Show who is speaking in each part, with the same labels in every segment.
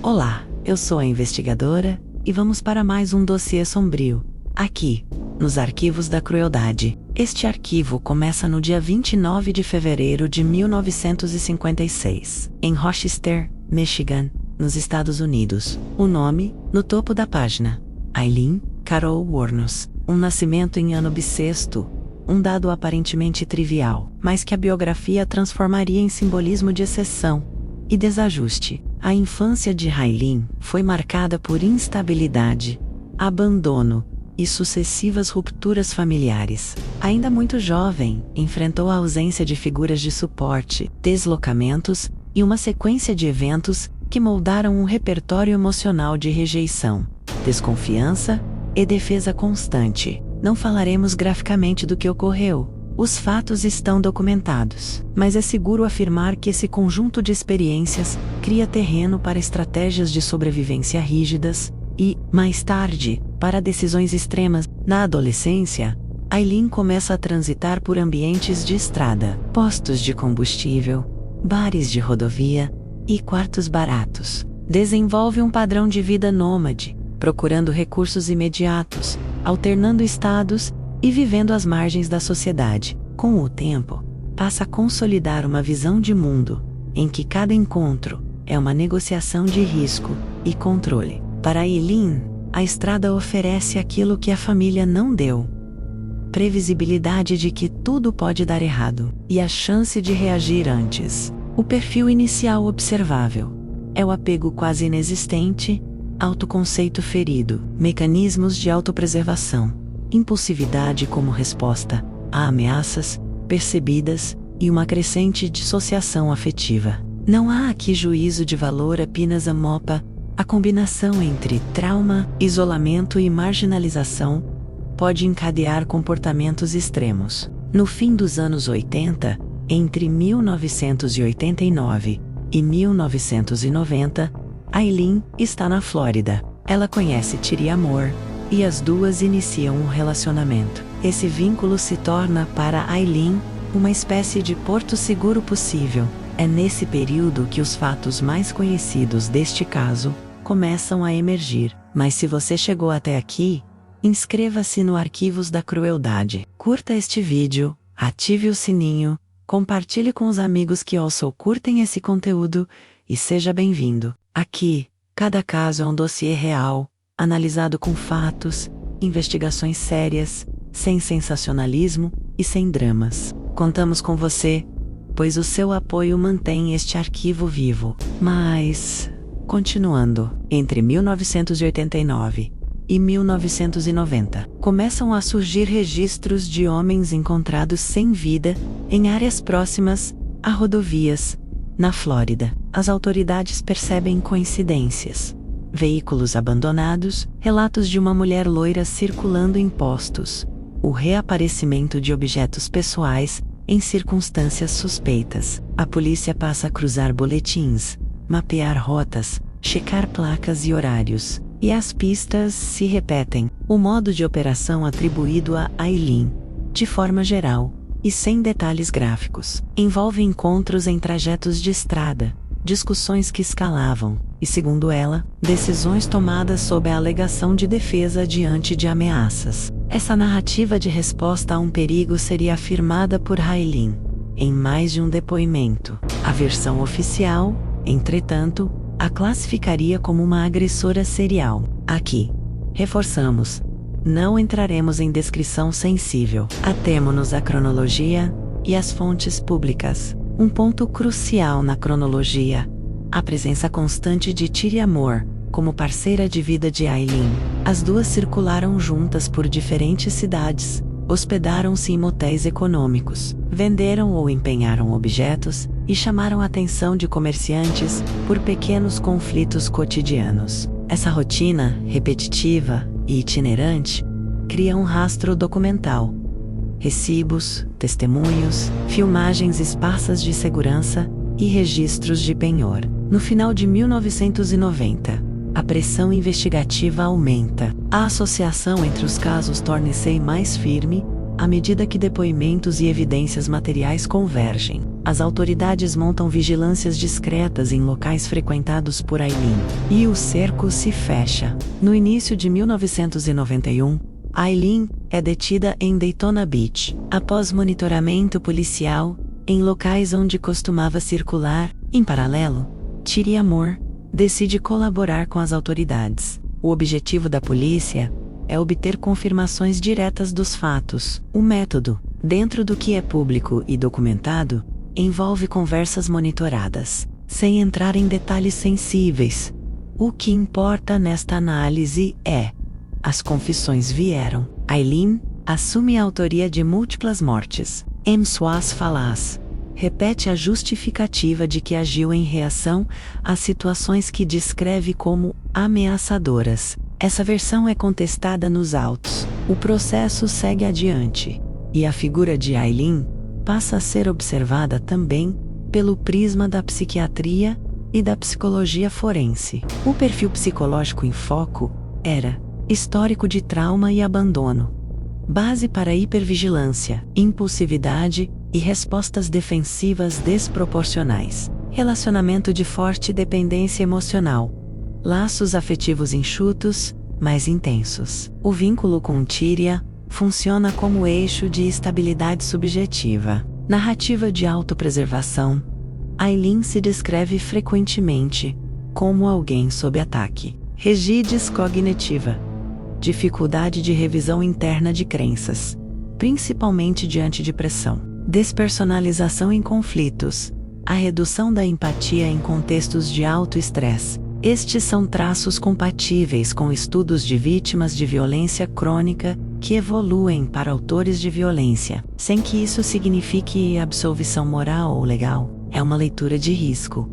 Speaker 1: Olá, eu sou a investigadora e vamos para mais um dossiê sombrio, aqui, nos Arquivos da Crueldade. Este arquivo começa no dia 29 de fevereiro de 1956, em Rochester, Michigan, nos Estados Unidos. O nome, no topo da página: Eileen Carol Wuornos. Um nascimento em ano bissexto, um dado aparentemente trivial, mas que a biografia transformaria em simbolismo de exceção e desajuste. A infância de Eileen foi marcada por instabilidade, abandono e sucessivas rupturas familiares. Ainda muito jovem, enfrentou a ausência de figuras de suporte, deslocamentos e uma sequência de eventos que moldaram um repertório emocional de rejeição, desconfiança e defesa constante. Não falaremos graficamente do que ocorreu. Os fatos estão documentados, mas é seguro afirmar que esse conjunto de experiências cria terreno para estratégias de sobrevivência rígidas e, mais tarde, para decisões extremas. Na adolescência, Eileen começa a transitar por ambientes de estrada, postos de combustível, bares de rodovia e quartos baratos. Desenvolve um padrão de vida nômade, procurando recursos imediatos, alternando estados e vivendo às margens da sociedade. Com o tempo, passa a consolidar uma visão de mundo, em que cada encontro é uma negociação de risco e controle. Para Eileen, a estrada oferece aquilo que a família não deu: previsibilidade de que tudo pode dar errado, e a chance de reagir antes. O perfil inicial observável é o apego quase inexistente, autoconceito ferido, mecanismos de autopreservação, impulsividade como resposta a ameaças percebidas e uma crescente dissociação afetiva. Não há aqui juízo de valor, apenas a MOPA. A combinação entre trauma, isolamento e marginalização pode encadear comportamentos extremos. No fim dos anos 80, entre 1989 e 1990, Eileen está na Flórida. Ela conhece Tyria Moore e as duas iniciam um relacionamento. Esse vínculo se torna para Eileen uma espécie de porto seguro possível. É nesse período que os fatos mais conhecidos deste caso começam a emergir. Mas se você chegou até aqui, inscreva-se no Arquivos da Crueldade. Curta este vídeo, ative o sininho, compartilhe com os amigos que also curtem esse conteúdo e seja bem-vindo. Aqui, cada caso é um dossiê real, analisado com fatos, investigações sérias, sem sensacionalismo e sem dramas. Contamos com você, pois o seu apoio mantém este arquivo vivo. Mas, continuando, entre 1989 e 1990, começam a surgir registros de homens encontrados sem vida em áreas próximas a rodovias, na Flórida. As autoridades percebem coincidências: veículos abandonados, relatos de uma mulher loira circulando em postos, o reaparecimento de objetos pessoais em circunstâncias suspeitas. A polícia passa a cruzar boletins, mapear rotas, checar placas e horários, e as pistas se repetem. O modo de operação atribuído a Eileen, de forma geral e sem detalhes gráficos, envolve encontros em trajetos de estrada, discussões que escalavam, e, segundo ela, decisões tomadas sob a alegação de defesa diante de ameaças. Essa narrativa de resposta a um perigo seria afirmada por Eileen em mais de um depoimento. A versão oficial, entretanto, a classificaria como uma agressora serial. Aqui, reforçamos, não entraremos em descrição sensível. Atemo-nos à cronologia e às fontes públicas. Um ponto crucial na cronologia: a presença constante de Tyria Moore como parceira de vida de Eileen. As duas circularam juntas por diferentes cidades, hospedaram-se em motéis econômicos, venderam ou empenharam objetos e chamaram a atenção de comerciantes por pequenos conflitos cotidianos. Essa rotina, repetitiva e itinerante, cria um rastro documental: recibos, testemunhos, filmagens esparsas de segurança e registros de penhor. No final de 1990, a pressão investigativa aumenta. A associação entre os casos torna-se mais firme, a À medida que depoimentos e evidências materiais convergem, as autoridades montam vigilâncias discretas em locais frequentados por Aileen, e o cerco se fecha. No início de 1991, Aileen é detida em Daytona Beach, após monitoramento policial, em locais onde costumava circular. Em paralelo, Tyria Moore decide colaborar com as autoridades. O objetivo da polícia é obter confirmações diretas dos fatos. O método, dentro do que é público e documentado, envolve conversas monitoradas, sem entrar em detalhes sensíveis. O que importa nesta análise é: as confissões vieram. Aileen assume a autoria de múltiplas mortes. Mswas Falas repete a justificativa de que agiu em reação a situações que descreve como ameaçadoras. Essa versão é contestada nos autos. O processo segue adiante, e a figura de Aileen passa a ser observada também pelo prisma da psiquiatria e da psicologia forense. O perfil psicológico em foco era histórico de trauma e abandono, base para hipervigilância, impulsividade e respostas defensivas desproporcionais, relacionamento de forte dependência emocional, laços afetivos enxutos, mais intensos. O vínculo com Tyria funciona como eixo de estabilidade subjetiva. Narrativa de autopreservação. Aileen se descreve frequentemente como alguém sob ataque. Rigidez cognitiva. Dificuldade de revisão interna de crenças, principalmente diante de pressão. Despersonalização em conflitos. A redução da empatia em contextos de alto estresse. Estes são traços compatíveis com estudos de vítimas de violência crônica que evoluem para autores de violência, sem que isso signifique absolvição moral ou legal. É uma leitura de risco.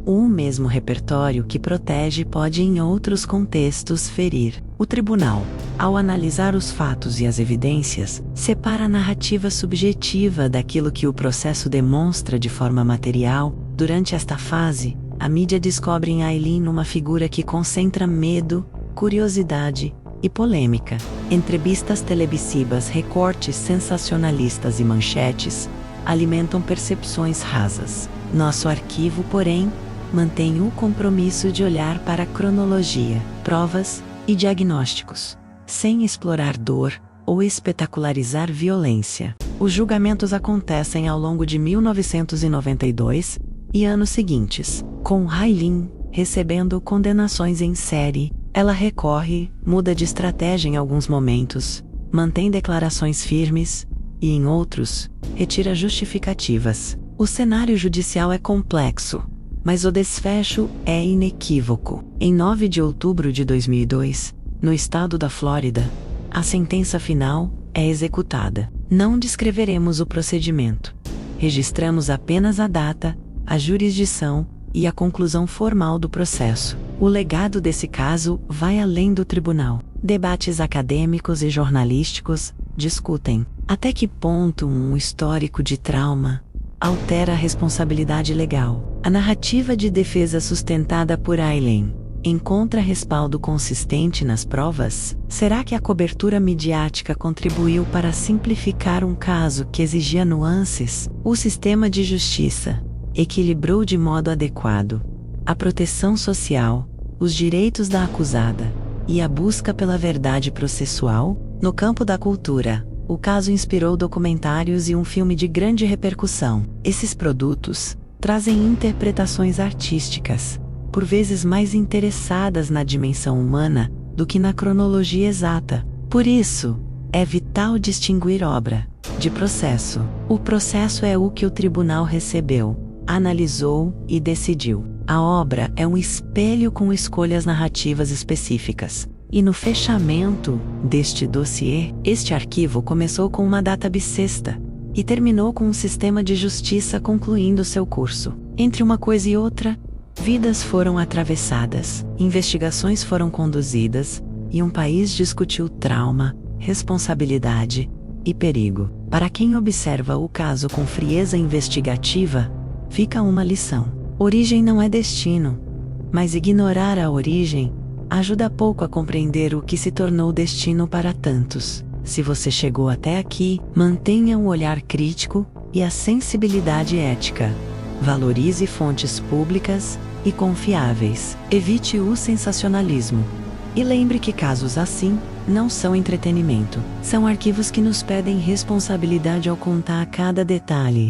Speaker 1: O mesmo repertório que protege pode em outros contextos ferir. O tribunal, ao analisar os fatos e as evidências, separa a narrativa subjetiva daquilo que o processo demonstra de forma material. Durante esta fase, a mídia descobre em Aileen uma figura que concentra medo, curiosidade e polêmica. Entrevistas televisivas, recortes sensacionalistas e manchetes alimentam percepções rasas. Nosso arquivo, porém, mantém o compromisso de olhar para a cronologia, provas e diagnósticos, sem explorar dor ou espetacularizar violência. Os julgamentos acontecem ao longo de 1992 e anos seguintes, com Aileen recebendo condenações em série. Ela recorre, muda de estratégia em alguns momentos, mantém declarações firmes e, em outros, retira justificativas. O cenário judicial é complexo, mas o desfecho é inequívoco. Em 9 de outubro de 2002, no estado da Flórida, a sentença final é executada. Não descreveremos o procedimento. Registramos apenas a data, a jurisdição e a conclusão formal do processo. O legado desse caso vai além do tribunal. Debates acadêmicos e jornalísticos discutem até que ponto um histórico de trauma altera a responsabilidade legal. A narrativa de defesa sustentada por Aileen encontra respaldo consistente nas provas? Será que a cobertura midiática contribuiu para simplificar um caso que exigia nuances? O sistema de justiça equilibrou de modo adequado a proteção social, os direitos da acusada e a busca pela verdade processual? No campo da cultura, o caso inspirou documentários e um filme de grande repercussão. Esses produtos trazem interpretações artísticas, por vezes mais interessadas na dimensão humana do que na cronologia exata. Por isso, é vital distinguir obra de processo. O processo é o que o tribunal recebeu, analisou e decidiu. A obra é um espelho com escolhas narrativas específicas. E no fechamento deste dossiê, este arquivo começou com uma data bissexta e terminou com um sistema de justiça concluindo seu curso. Entre uma coisa e outra, vidas foram atravessadas, investigações foram conduzidas e um país discutiu trauma, responsabilidade e perigo. Para quem observa o caso com frieza investigativa, fica uma lição. Origem não é destino, mas ignorar a origem ajuda pouco a compreender o que se tornou destino para tantos. Se você chegou até aqui, mantenha um olhar crítico e a sensibilidade ética. Valorize fontes públicas e confiáveis. Evite o sensacionalismo. E lembre que casos assim não são entretenimento. São arquivos que nos pedem responsabilidade ao contar cada detalhe.